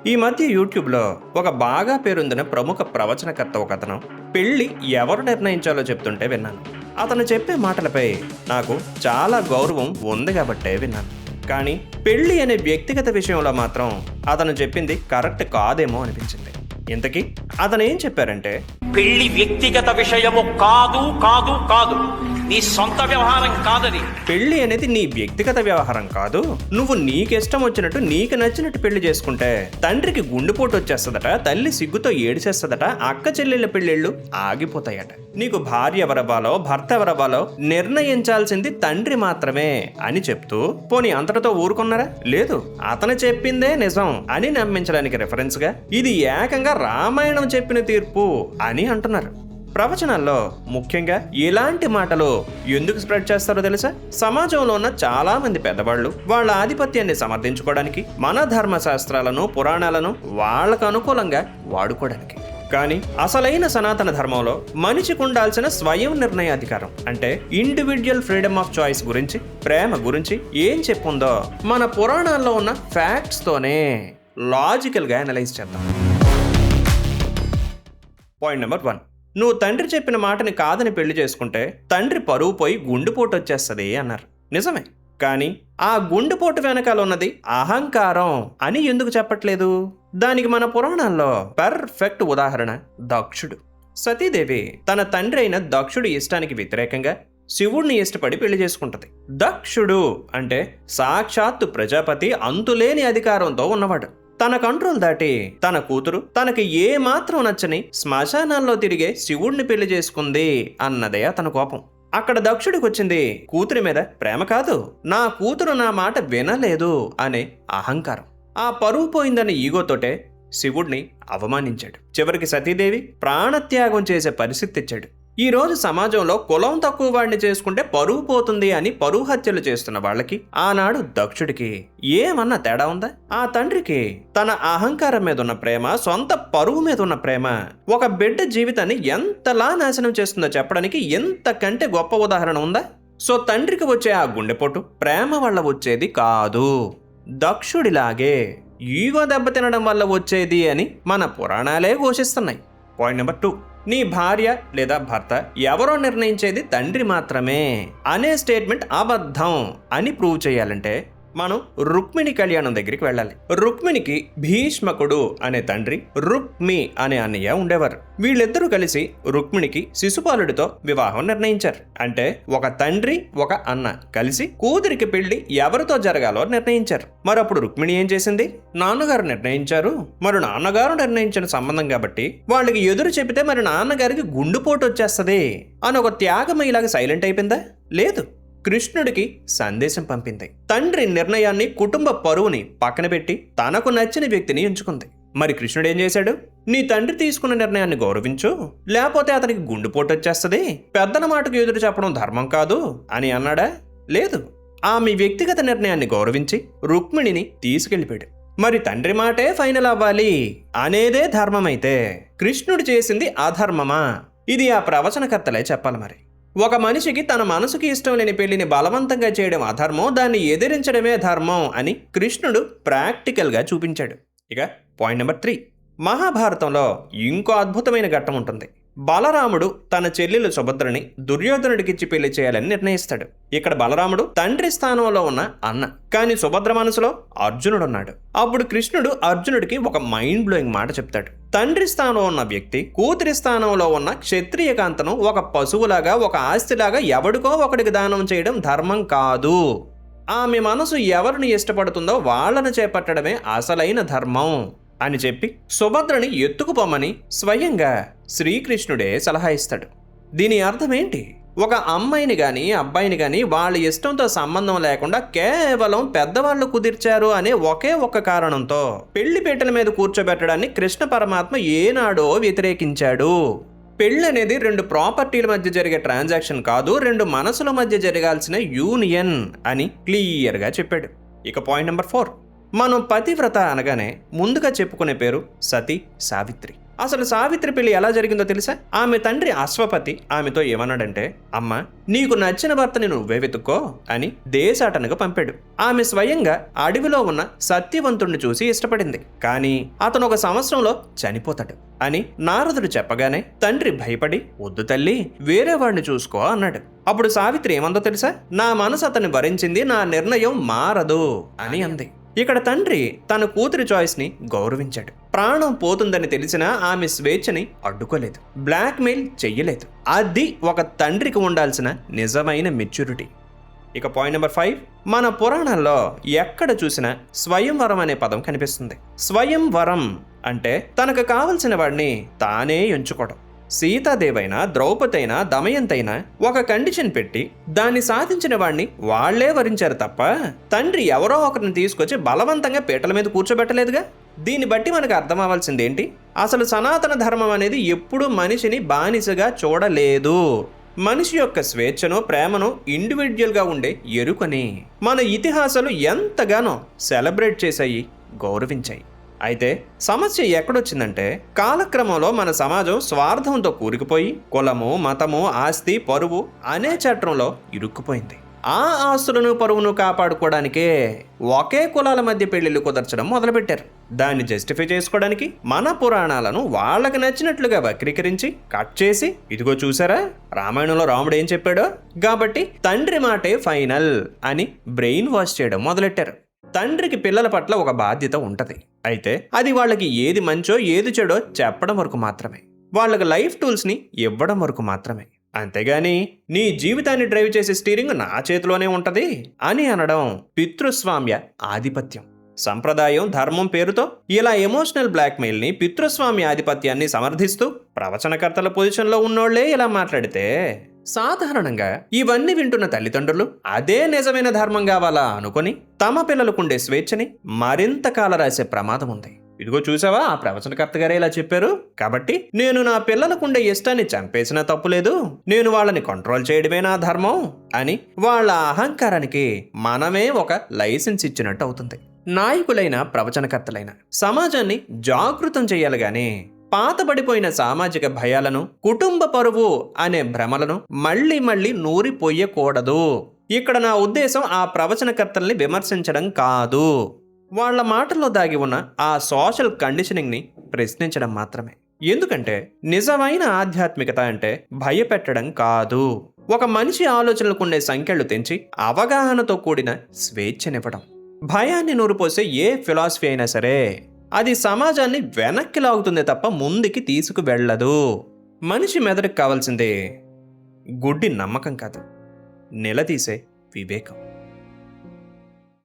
ఈ మధ్య యూట్యూబ్లో ఒక బాగా పేరొందిన ప్రముఖ ప్రవచనకర్త ఒకతను పెళ్లి ఎవరు నిర్ణయించాలో చెప్తుంటే విన్నాను. అతను చెప్పే మాటలపై నాకు చాలా గౌరవం ఉంది కాబట్టే విన్నాను. కానీ పెళ్లి అనే వ్యక్తిగత విషయంలో మాత్రం అతను చెప్పింది కరెక్ట్ కాదేమో అనిపించింది. ఇంతకీ అతను ఏం చెప్పారంటే, పెళ్లి వ్యక్తిగత విషయము కాదు కాదు కాదు, నీ సొంత వ్యవహారం కాదని. పెళ్లి అనేది నీ వ్యక్తిగత వ్యవహారం కాదు. నువ్వు నీకిష్టం వచ్చినట్టు నీకు నచ్చినట్టు పెళ్లి చేసుకుంటే తండ్రికి గుండెపోటు వచ్చేస్తుందట, తల్లి సిగ్గుతో ఏడిచేస్తుందట, అక్క చెల్లెళ్ళ పెళ్ళిళ్ళు ఆగిపోతాయట. నీకు భార్య ఎవరవ్వాలో భర్త ఎవరవ్వాలో నిర్ణయించాల్సింది తండ్రి మాత్రమే అని చెప్తూ, పోనీ అంతటితో ఊరుకున్నారా? లేదు, అతను చెప్పిందే నిజం అని నమ్మించడానికి రెఫరెన్స్ గా ఇది ఏకంగా రామాయణం చెప్పిన తీర్పు అని అంటున్నారు. ప్రవచనాల్లో ముఖ్యంగా ఇలాంటి మాటలు ఎందుకు స్ప్రెడ్ చేస్తారో తెలుసా? సమాజంలో ఉన్న చాలా మంది పెద్దవాళ్ళు వాళ్ళ ఆధిపత్యాన్ని సమర్థించుకోవడానికి, మన ధర్మశాస్త్రాలను పురాణాలను వాళ్ళకు అనుకూలంగా వాడుకోవడానికి. కానీ అసలైన సనాతన ధర్మంలో మనిషికి ఉండాల్సిన స్వయం నిర్ణయాధికారం అంటే ఇండివిజువల్ ఫ్రీడమ్ ఆఫ్ చాయిస్ గురించి, ప్రేమ గురించి ఏం చెప్పుందో మన పురాణాల్లో ఉన్న ఫ్యాక్ట్స్ తోనే లాజికల్ గా అనలైజ్ చేద్దాం. పాయింట్ నెంబర్ 1, నువ్వు తండ్రి చెప్పిన మాటని కాదని పెళ్లి చేసుకుంటే తండ్రి పరువు పోయి గుండెపోటు వచ్చేస్తుంది అన్నారు. నిజమే, కానీ ఆ గుండెపోటు వెనకాల ఉన్నది అహంకారం అని ఎందుకు చెప్పట్లేదు? దానికి మన పురాణాల్లో పర్ఫెక్ట్ ఉదాహరణ దక్షుడు. సతీదేవి తన తండ్రి అయిన దక్షుడు ఇష్టానికి వ్యతిరేకంగా శివుణ్ణి ఇష్టపడి పెళ్లి చేసుకుంటది. దక్షుడు అంటే సాక్షాత్తు ప్రజాపతి, అంతులేని అధికారంతో ఉన్నవాడు. తన కంట్రోల్ దాటి తన కూతురు తనకి ఏ మాత్రం నచ్చని శ్మశానాల్లో తిరిగే శివుణ్ణి పెళ్లి చేసుకుంది అన్నదే అతని కోపం. అక్కడ దక్షుడికి వచ్చింది కూతురి మీద ప్రేమ కాదు, నా కూతురు నా మాట వినలేదు అనే అహంకారం. ఆ పరువు పోయిందనే ఈగోతోటే శివుణ్ణి అవమానించాడు. చివరికి సతీదేవి ప్రాణత్యాగం చేసే పరిస్థితి తెచ్చాడు. ఈ రోజు సమాజంలో కులం తక్కువ వాడిని చేసుకుంటే పరువు పోతుంది అని పరువు హత్యలు చేస్తున్న వాళ్ళకి ఆనాడు దక్షుడికి ఏమన్నా తేడా ఉందా? ఆ తండ్రికి తన అహంకారం మీద ఉన్న ప్రేమ, సొంత పరువు మీద ఉన్న ప్రేమ ఒక బిడ్డ జీవితాన్ని ఎంతలా నాశనం చేస్తుందో చెప్పడానికి ఎంతకంటే గొప్ప ఉదాహరణ ఉందా? సో తండ్రికి వచ్చే ఆ గుండెపోటు ప్రేమ వల్ల వచ్చేది కాదు, దక్షుడిలాగే ఈగో దెబ్బతినడం వల్ల వచ్చేది అని మన పురాణాలే ఘోషిస్తున్నాయి. పాయింట్ నెంబర్ 2, నీ భార్య లేదా భర్త ఎవరో నిర్ణయించేది తండ్రి మాత్రమే అనే స్టేట్మెంట్ అబద్ధం అని ప్రూవ్ చేయాలంటే మనం రుక్మిణి కళ్యాణం దగ్గరికి వెళ్ళాలి. రుక్మిణికి భీష్మకుడు అనే తండ్రి, రుక్మి అనే అన్నయ్య ఉండేవారు. వీళ్ళిద్దరూ కలిసి రుక్మిణికి శిశుపాలుడితో వివాహం నిర్ణయించారు. అంటే ఒక తండ్రి ఒక అన్న కలిసి కూతురికి పెళ్లి ఎవరితో జరగాలో నిర్ణయించారు. మరప్పుడు రుక్మిణి ఏం చేసింది? నాన్నగారు నిర్ణయించారు, మరి నాన్నగారు నిర్ణయించిన సంబంధం కాబట్టి వాళ్ళకి ఎదురు చెబితే మరి నాన్నగారికి గుండెపోటు వచ్చేస్తుంది అని ఒక త్యాగమయ్యేలాగా సైలెంట్ అయిపోయిందా? లేదు, కృష్ణుడికి సందేశం పంపింది. తండ్రి నిర్ణయాన్ని, కుటుంబ పరువుని పక్కన పెట్టి తనకు నచ్చిన వ్యక్తిని ఎంచుకుంది. మరి కృష్ణుడు ఏం చేశాడు? నీ తండ్రి తీసుకున్న నిర్ణయాన్ని గౌరవించు, లేకపోతే అతనికి గుండెపోటు వచ్చేస్తుంది, పెద్దల మాటకు ఎదురు చెప్పడం ధర్మం కాదు అని అన్నాడా? లేదు, ఆమె వ్యక్తిగత నిర్ణయాన్ని గౌరవించి రుక్మిణిని తీసుకెళ్లిపోయాడు. మరి తండ్రి మాటే ఫైనల్ అవ్వాలి అనేదే ధర్మమైతే కృష్ణుడు చేసింది అధర్మమా? ఇది ఆ ప్రవచనకర్తలే చెప్పాలి. మరి ఒక మనిషికి తన మనసుకి ఇష్టం లేని పెళ్లిని బలవంతంగా చేయడం అధర్మం, దాన్ని ఎదిరించడమే ధర్మం అని కృష్ణుడు ప్రాక్టికల్గా చూపించాడు. ఇక పాయింట్ నెంబర్ 3, మహాభారతంలో ఇంకో అద్భుతమైన ఘట్టం ఉంటుంది. బలరాముడు తన చెల్లెలు సుభద్రని దుర్యోధనుడికిచ్చి పెళ్లి చేయాలని నిర్ణయిస్తాడు. ఇక్కడ బలరాముడు తండ్రి స్థానంలో ఉన్న అన్న, కానీ సుభద్ర మనసులో అర్జునుడున్నాడు. అప్పుడు కృష్ణుడు అర్జునుడికి ఒక మైండ్ బ్లోయింగ్ మాట చెప్తాడు. తండ్రి స్థానంలో ఉన్న వ్యక్తి కూతురి స్థానంలో ఉన్న క్షత్రియ కాంతను ఒక పశువులాగా, ఒక ఆస్తిలాగా ఎవడికో ఒకడికి దానం చేయడం ధర్మం కాదు. ఆమె మనసు ఎవరిని ఇష్టపడుతుందో వాళ్ళను చేపట్టడమే అసలైన ధర్మం అని చెప్పి సుభద్రని ఎత్తుకుపోమని స్వయంగా శ్రీకృష్ణుడే సలహా ఇస్తాడు. దీని అర్థం ఏంటి? ఒక అమ్మాయిని గాని అబ్బాయిని గాని వాళ్ళ ఇష్టంతో సంబంధం లేకుండా కేవలం పెద్దవాళ్ళు కుదిర్చారు అనే ఒకే ఒక్క కారణంతో పెళ్లి పీటల మీద కూర్చోబెట్టడాన్ని కృష్ణ పరమాత్మ ఏనాడో వ్యతిరేకించాడు. పెళ్లి అనేది 2 ప్రాపర్టీల మధ్య జరిగే ట్రాన్సాక్షన్ కాదు, 2 మనసుల మధ్య జరగాల్సిన యూనియన్ అని క్లియర్గా చెప్పాడు. ఇక పాయింట్ నెంబర్ 4, మనం పతివ్రత అనగానే ముందుగా చెప్పుకునే పేరు సతీ సావిత్రి. అసలు సావిత్రి పెళ్లి ఎలా జరిగిందో తెలుసా? ఆమె తండ్రి అశ్వపతి ఆమెతో ఏమన్నాడంటే, అమ్మ నీకు నచ్చిన భర్తని నువ్వే వెతుక్కో అని దేశాటనగా పంపాడు. ఆమె స్వయంగా అడవిలో ఉన్న సత్యవంతుణ్ణి చూసి ఇష్టపడింది. కానీ అతను 1 సంవత్సరంలో చనిపోతాడు అని నారదుడు చెప్పగానే తండ్రి భయపడి, వద్దు తల్లి, వేరే వాడిని చూసుకో అన్నాడు. అప్పుడు సావిత్రి ఏమందో తెలుసా? నా మనసు అతన్ని వరించింది, నా నిర్ణయం మారదు అని అంది. ఇక్కడ తండ్రి తన కూతురి చాయిస్ ని గౌరవించాడు. ప్రాణం పోతుందని తెలిసినా ఆమె స్వేచ్ఛని అడ్డుకోలేదు, బ్లాక్మెయిల్ చెయ్యలేదు. అది ఒక తండ్రికి ఉండాల్సిన నిజమైన మెచ్యూరిటీ. ఇక పాయింట్ నెంబర్ 5, మన పురాణాల్లో ఎక్కడ చూసినా స్వయంవరం అనే పదం కనిపిస్తుంది. స్వయంవరం అంటే తనకు కావలసిన వాడిని తానే ఎంచుకోవడం. సీతాదేవైనా, ద్రౌపదైనా, దమయంతైనా ఒక కండిషన్ పెట్టి దాన్ని సాధించిన వాడిని వాళ్లే వరించారు తప్ప తండ్రి ఎవరో ఒకరిని తీసుకొచ్చి బలవంతంగా పీటల మీద కూర్చోబెట్టలేదుగా. దీన్ని బట్టి మనకు అర్థం అవ్వాల్సింది ఏంటి? అసలు సనాతన ధర్మం అనేది ఎప్పుడూ మనిషిని బానిసగా చూడలేదు. మనిషి యొక్క స్వేచ్ఛను, ప్రేమను ఇండివిజువల్గా ఉండే ఎరుకని మన ఇతిహాసాలు ఎంతగానో సెలబ్రేట్ చేశాయి, గౌరవించాయి. అయితే సమస్య ఎక్కడొచ్చిందంటే, కాలక్రమంలో మన సమాజం స్వార్థంతో కూరుకుపోయి కులము, మతము, ఆస్తి, పరువు అనే చట్రంలో ఇరుక్కుపోయింది. ఆ ఆస్తులను, పరువును కాపాడుకోవడానికే ఒకే కులాల మధ్య పెళ్లిళ్ళు కుదర్చడం మొదలుపెట్టారు. దాన్ని జస్టిఫై చేసుకోవడానికి మన పురాణాలను వాళ్ళకి నచ్చినట్లుగా వక్రీకరించి కట్ చేసి, ఇదిగో చూసారా రామాయణంలో రాముడు ఏం చెప్పాడో, కాబట్టి తండ్రి మాటే ఫైనల్ అని బ్రెయిన్ వాష్ చేయడం మొదలెట్టారు. తండ్రికి పిల్లల పట్ల ఒక బాధ్యత ఉంటది. అయితే అది వాళ్ళకి ఏది మంచో ఏది చెడో చెప్పడం వరకు మాత్రమే, వాళ్ళకి లైఫ్ టూల్స్ని ఇవ్వడం వరకు మాత్రమే. అంతేగాని నీ జీవితాన్ని డ్రైవ్ చేసే స్టీరింగ్ నా చేతిలోనే ఉంటది అని అనడం పితృస్వామ్య ఆధిపత్యం. సంప్రదాయం, ధర్మం పేరుతో ఇలా ఎమోషనల్ బ్లాక్మెయిల్ని, పితృస్వామ్య ఆధిపత్యాన్ని సమర్థిస్తూ ప్రవచనకర్తల పొజిషన్లో ఉన్నోళ్లే ఇలా మాట్లాడితే సాధారణంగా ఇవన్నీ వింటున్న తల్లిదండ్రులు అదే నిజమైన ధర్మం కావాలా అనుకొని తమ పిల్లలకుండే స్వేచ్ఛని మరింత కాలరాసే ప్రమాదం ఉంది. ఇదిగో చూసావా ఆ ప్రవచనకర్త గారే ఇలా చెప్పారు, కాబట్టి నేను నా పిల్లలకుండే ఇష్టాన్ని చంపేసినా తప్పులేదు, నేను వాళ్ళని కంట్రోల్ చేయడమే నా ధర్మం అని వాళ్ళ అహంకారానికి మనమే ఒక లైసెన్స్ ఇచ్చినట్టు అవుతుంది. నాయకులైన, ప్రవచనకర్తలైన సమాజాన్ని జాగృతం చేయాలి గాని పాతబడిపోయిన సామాజిక భయాలను, కుటుంబ పరువు అనే భ్రమలను మళ్ళీ మళ్ళీ నూరిపోయకూడదు. ఇక్కడ నా ఉద్దేశం ఆ ప్రవచనకర్తల్ని విమర్శించడం కాదు, వాళ్ళ మాటల్లో దాగి ఉన్న ఆ సోషల్ కండిషనింగ్ని ప్రశ్నించడం మాత్రమే. ఎందుకంటే నిజమైన ఆధ్యాత్మికత అంటే భయపెట్టడం కాదు, ఒక మనిషి ఆలోచనలకుండే సంఖ్యలు తెంచి అవగాహనతో కూడిన స్వేచ్ఛనివ్వడం. భయాన్ని నూరిపోసే ఏ ఫిలాసఫీ అయినా సరే అది సమాజాన్ని వెనక్కి లాగుతుంది తప్ప ముందుకి తీసుకు వెళ్ళదు. మనిషి మెదడుకు కావాల్సిందే గుడ్డి నమ్మకం కాదు, నిలదీసే వివేకం.